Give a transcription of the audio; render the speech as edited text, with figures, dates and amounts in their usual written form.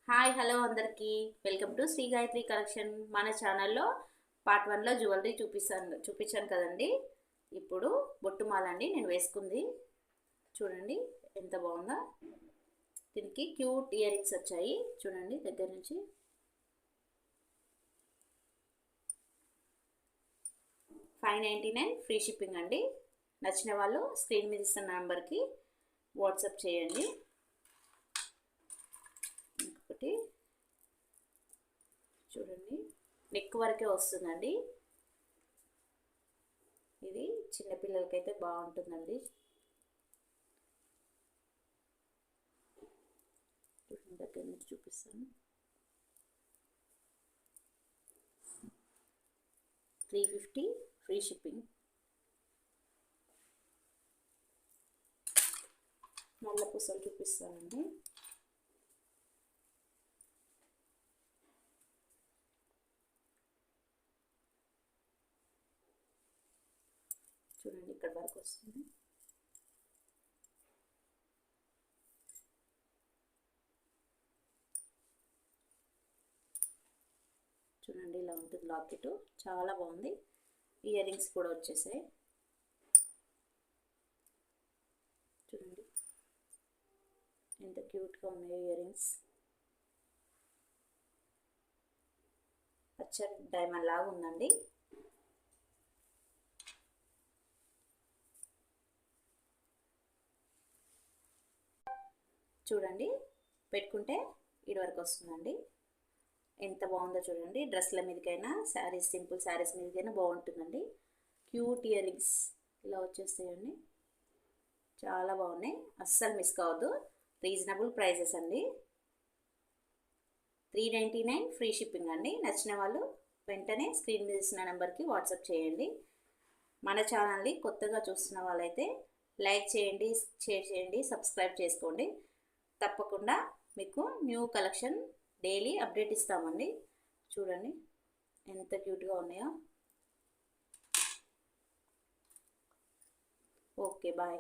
Hi hello అందరికీ welcome to Shri Gayatri collection. మన ఛానల్లో పార్ట్ 1లో జ్యువెలరీ చూపించాను కదండి. ఇప్పుడు బొట్టుమాల అండి నేను వేసుకుంది. చూడండి ఎంత బాగుందో. దీనికి క్యూట్ ఇయర్ రింగ్స్ వచ్చాయి చూడండి దగ్గర నుంచి. $599 ఫ్రీ షిప్పింగ్ అండి. నచ్చిన వాళ్ళు స్క్రీన్ మీద ఇస్తున్న నెంబర్కి వాట్సాప్ చేయండి. ఇంకొకటి చూడండి, నెక్ వరకే వస్తుందండి. ఇది చిన్నపిల్లలకైతే బాగుంటుందండి. దగ్గర నుంచి చూపిస్తాను. 350 ఫ్రీ షిప్పింగ్. నల్ల పూసలు చూపిస్తానండి. చూడండి ఇక్కడ వరకు వస్తుంది. చూడండి ఇలా ఉంటుంది లాకెట్, చాలా బాగుంది. ఇయర్ రింగ్స్ కూడా వచ్చేసాయి. చూడండి ఎంత క్యూట్గా ఉన్నాయో ఇయర్ రింగ్స్. పచ్చని డైమండ్ లాగా ఉందండి. చూడండి పెట్టుకుంటే ఇటు వరకు వస్తుందండి. ఎంత బాగుందో చూడండి. డ్రెస్ల మీదకైనా శారీస్, సింపుల్ శారీస్ మీదకైనా బాగుంటుందండి. క్యూట్ ఇయర్ రింగ్స్ ఇలా వచ్చేస్తాయండి. చాలా బాగున్నాయి, అస్సలు మిస్ కావద్దు. రీజనబుల్ ప్రైజెస్ అండి. 399 ఫ్రీ షిప్పింగ్ అండి. నచ్చిన వాళ్ళు వెంటనే స్క్రీన్ మీద ఇచ్చిన నెంబర్కి వాట్సాప్ చేయండి. మన ఛానల్ని కొత్తగా చూస్తున్న వాళ్ళైతే లైక్ చేయండి, షేర్ చేయండి, సబ్స్క్రైబ్ చేసుకోండి. తప్పకుండా మీకు న్యూ కలెక్షన్ డైలీ అప్డేట్ ఇస్తామండి. చూడండి ఎంత క్యూట్గా ఉన్నాయో. Okay bye.